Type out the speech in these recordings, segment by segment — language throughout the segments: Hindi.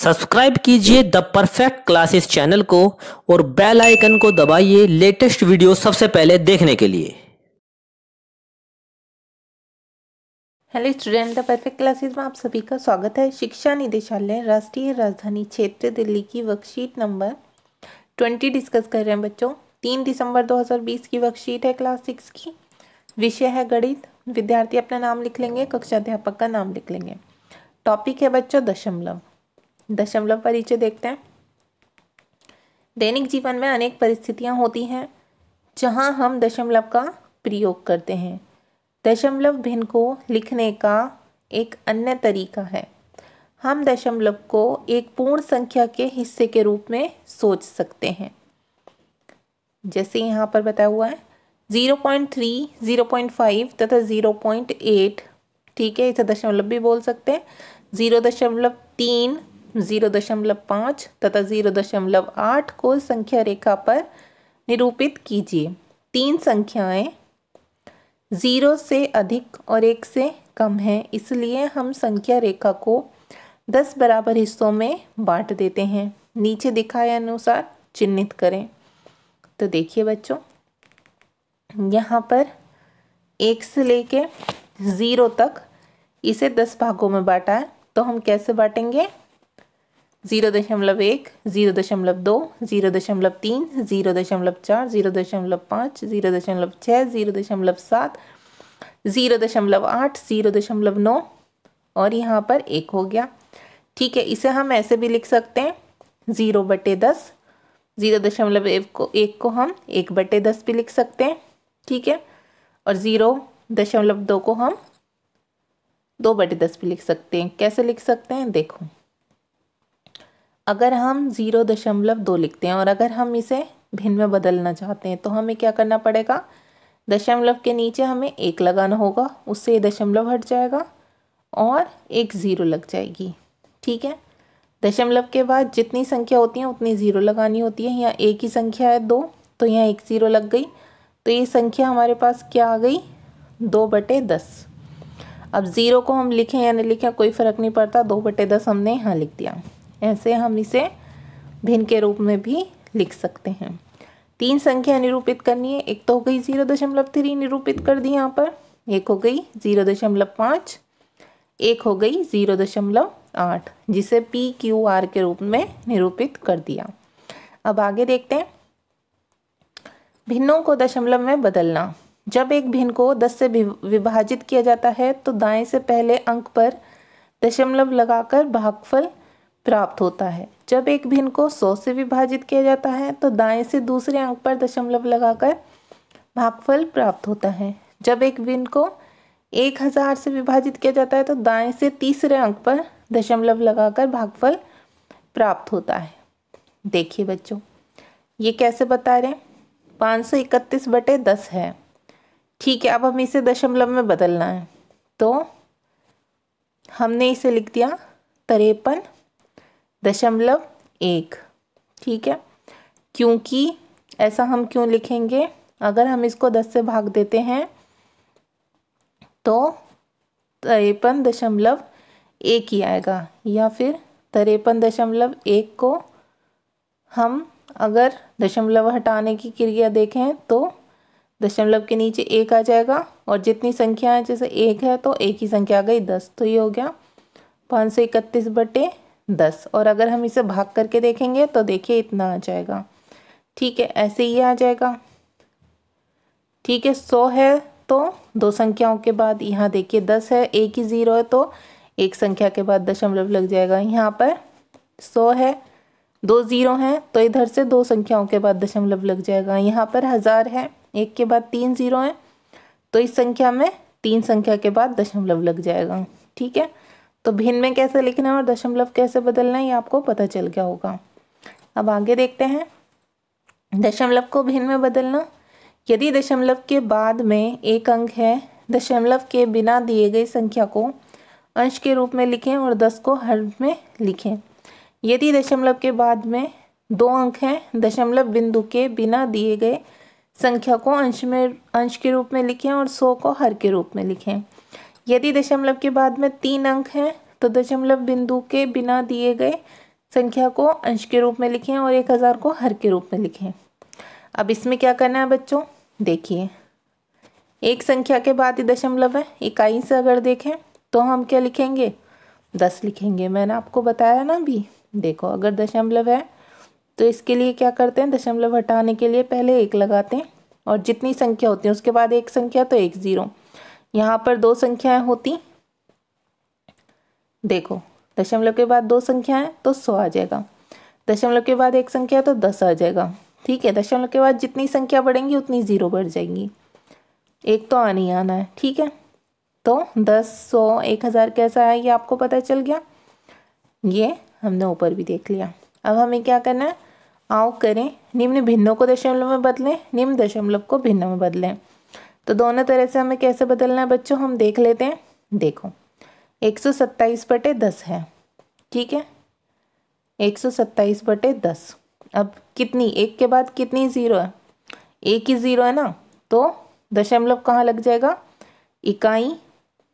सब्सक्राइब कीजिए द परफेक्ट क्लासेस चैनल को और बेल आइकन को दबाइए लेटेस्ट वीडियो सबसे पहले देखने के लिए। Hello student, the perfect classes में आप सभी का स्वागत है। शिक्षा निदेशालय राष्ट्रीय राजधानी क्षेत्र दिल्ली की वर्कशीट नंबर 20 डिस्कस कर रहे हैं बच्चों। 3 दिसंबर 2020 की वर्कशीट है क्लास 6 की। विषय है गणित। विद्यार्थी अपना नाम लिख लेंगे, कक्षा अध्यापक का नाम लिख लेंगे। टॉपिक है बच्चों दशमलव। दशमलव परिचय देखते हैं। दैनिक जीवन में अनेक परिस्थितियां होती हैं जहां हम दशमलव का प्रयोग करते हैं। दशमलव भिन्न को लिखने का एक अन्य तरीका है। हम दशमलव को एक पूर्ण संख्या के हिस्से के रूप में सोच सकते हैं। जैसे यहाँ पर बताया हुआ है 0.3, 0.5 तथा 0.8। ठीक है, इसे दशमलव भी बोल सकते हैं। 0.3, 0.5 तथा 0.8 को संख्या रेखा पर निरूपित कीजिए। 3 संख्याएं 0 से अधिक और 1 से कम है, इसलिए हम संख्या रेखा को 10 बराबर हिस्सों में बांट देते हैं। नीचे दिखाए अनुसार चिन्हित करें। तो देखिए बच्चों, यहाँ पर 1 से लेके 0 तक इसे 10 भागों में बांटा है। तो हम कैसे बांटेंगे? 0.1, 0.2, 0.3, 0.4, 0.5, 0.6, 0.7, 0.8, 0.9 और यहाँ पर 1 हो गया। ठीक है, इसे हम ऐसे भी लिख सकते हैं 0/10। 0.1 को हम 1/10 भी लिख सकते हैं। ठीक है, और 0.2 को हम 2/10 भी लिख सकते हैं। कैसे लिख सकते हैं देखो, अगर हम 0.2 लिखते हैं और अगर हम इसे भिन्न में बदलना चाहते हैं तो हमें क्या करना पड़ेगा? दशमलव के नीचे हमें 1 लगाना होगा, उससे ये दशमलव हट जाएगा और एक 0 लग जाएगी। ठीक है, दशमलव के बाद जितनी संख्या होती है उतनी 0 लगानी होती है। यहाँ एक ही संख्या है 2, तो यहाँ 1 0 लग गई। तो ये संख्या हमारे पास क्या आ गई? 2/10। अब 0 को हम लिखें या नहीं लिखें कोई फ़र्क नहीं पड़ता, 2/10 हमने यहाँ लिख दिया। ऐसे हम इसे भिन्न के रूप में भी लिख सकते हैं। 3 संख्या निरूपित करनी है। एक तो हो गई 0.3 निरूपित कर दी यहाँ पर, एक हो गई 0.5, एक हो गई 0.8, जिसे PQR के रूप में निरूपित कर दिया। अब आगे देखते हैं भिन्नों को दशमलव में बदलना। जब एक भिन्न को 10 से विभाजित किया जाता है तो दाएं से पहले अंक पर दशमलव लगाकर भागफल प्राप्त होता है। जब एक भिन्न को 100 से विभाजित किया जाता है तो दाएं से दूसरे अंक पर दशमलव लगाकर भागफल प्राप्त होता है। जब एक भिन्न को 1000 से विभाजित किया जाता है तो दाएं से तीसरे अंक पर दशमलव लगाकर भागफल प्राप्त होता है। देखिए बच्चों, ये कैसे बता रहे हैं? 531/10 है। ठीक है, अब हम इसे दशमलव में बदलना है तो हमने इसे लिख दिया 53.1। ठीक है, क्योंकि ऐसा हम क्यों लिखेंगे? अगर हम इसको 10 से भाग देते हैं तो 53.1 ही आएगा, या फिर 53.1 को हम अगर दशमलव हटाने की क्रिया देखें तो दशमलव के नीचे 1 आ जाएगा और जितनी संख्या है, जैसे 1 है तो एक ही संख्या आ गई 10, तो ये हो गया 531/10। और अगर हम इसे भाग करके देखेंगे तो देखिए इतना आ जाएगा। ठीक है, ऐसे ही आ जाएगा। ठीक है, 100 है तो 2 संख्याओं के बाद, यहाँ देखिए 10 है, एक ही 0 है तो एक संख्या के बाद दशमलव लग जाएगा। यहाँ पर 100 है, 2 0 हैं तो इधर से 2 संख्याओं के बाद दशमलव लग जाएगा। यहाँ पर 1000 है, एक के बाद 3 0 हैं तो इस संख्या में 3 संख्या के बाद दशमलव लग जाएगा। ठीक है, तो भिन्न में कैसे लिखना है और दशमलव कैसे बदलना है ये आपको पता चल गया होगा। अब आगे देखते हैं दशमलव को भिन्न में बदलना। यदि दशमलव के बाद में एक अंक है, दशमलव के बिना दिए गई संख्या को अंश के रूप में लिखें और 10 को हर में लिखें। यदि दशमलव के बाद में 2 अंक हैं, दशमलव बिंदु के बिना दिए गए संख्या को अंश के रूप में लिखें और 100 को हर के रूप में लिखें। यदि दशमलव के बाद में 3 अंक हैं तो दशमलव बिंदु के बिना दिए गए संख्या को अंश के रूप में लिखें और 1000 को हर के रूप में लिखें। अब इसमें क्या करना है बच्चों, देखिए एक संख्या के बाद ही दशमलव है, इकाई से अगर देखें तो हम क्या लिखेंगे, 10 लिखेंगे। मैंने आपको बताया ना अभी, देखो अगर दशमलव है तो इसके लिए क्या करते हैं, दशमलव हटाने के लिए पहले 1 लगाते हैं और जितनी संख्या होती है उसके बाद एक संख्या तो 1 0। यहाँ पर 2 संख्याएं होती, देखो दशमलव के बाद 2 संख्याएं तो 100 आ जाएगा, दशमलव के बाद एक संख्या तो 10 आ जाएगा। ठीक है, दशमलव के बाद जितनी संख्या बढ़ेंगी उतनी 0 बढ़ जाएंगी, एक तो आना ही आना है। ठीक है, तो 10, 100, 1000 कैसा है ये आपको पता चल गया, ये हमने ऊपर भी देख लिया। अब हमें क्या करना है, आओ करें निम्न भिन्नों को दशमलव में बदलें, निम्न दशमलव को भिन्न में बदलें। तो दोनों तरह से हमें कैसे बदलना है बच्चों, हम देख लेते हैं। देखो 127/10 है, ठीक है, 127/10। अब कितनी, एक के बाद कितनी 0 है, एक ही 0 है ना, तो दशमलव कहाँ लग जाएगा, इकाई,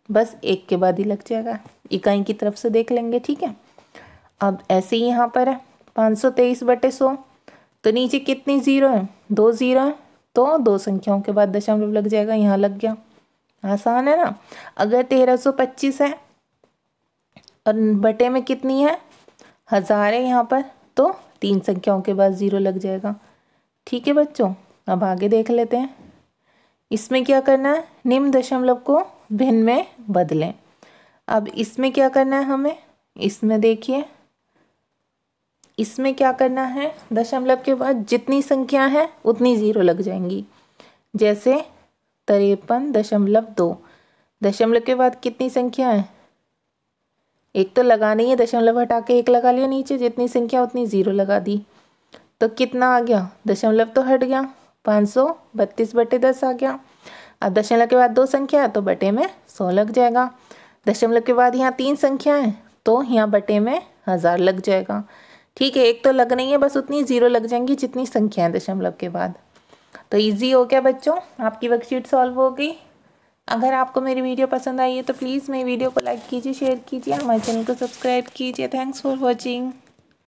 बस एक के बाद ही लग जाएगा, इकाई की तरफ से देख लेंगे। ठीक है, अब ऐसे ही यहाँ पर है 523/100, तो नीचे कितनी 0 है, 2 0 है, तो 2 संख्याओं के बाद दशमलव लग जाएगा, यहाँ लग गया, आसान है ना। अगर 1325 है और बटे में कितनी है, 1000 है यहाँ पर, तो 3 संख्याओं के बाद 0 लग जाएगा। ठीक है बच्चों, अब आगे देख लेते हैं। इसमें क्या करना है, निम्न दशमलव को भिन्न में बदलें। अब इसमें क्या करना है हमें, इसमें देखिए इसमें क्या करना है, दशमलव के बाद जितनी संख्या है उतनी 0 लग जाएंगी। जैसे 53.2, दशमलव के बाद कितनी संख्या है, एक तो लगानी है, दशमलव हटा के 1 लगा लिया नीचे, जितनी संख्या उतनी 0 लगा दी, तो कितना आ गया, दशमलव तो हट गया, 532/10 आ गया। अब दशमलव के बाद 2 संख्या है तो बटे में 100 लग जाएगा, दशमलव के बाद यहाँ 3 संख्या है तो यहाँ बटे में 1000 लग जाएगा। ठीक है, एक तो लग नहीं है, बस उतनी 0 लग जाएंगी जितनी संख्या है दशमलव के बाद। तो इजी हो गया बच्चों, आपकी वर्कशीट सॉल्व हो गई। अगर आपको मेरी वीडियो पसंद आई है तो प्लीज़ मेरी वीडियो को लाइक कीजिए, शेयर कीजिए, हमारे चैनल को सब्सक्राइब कीजिए। Thanks for watching.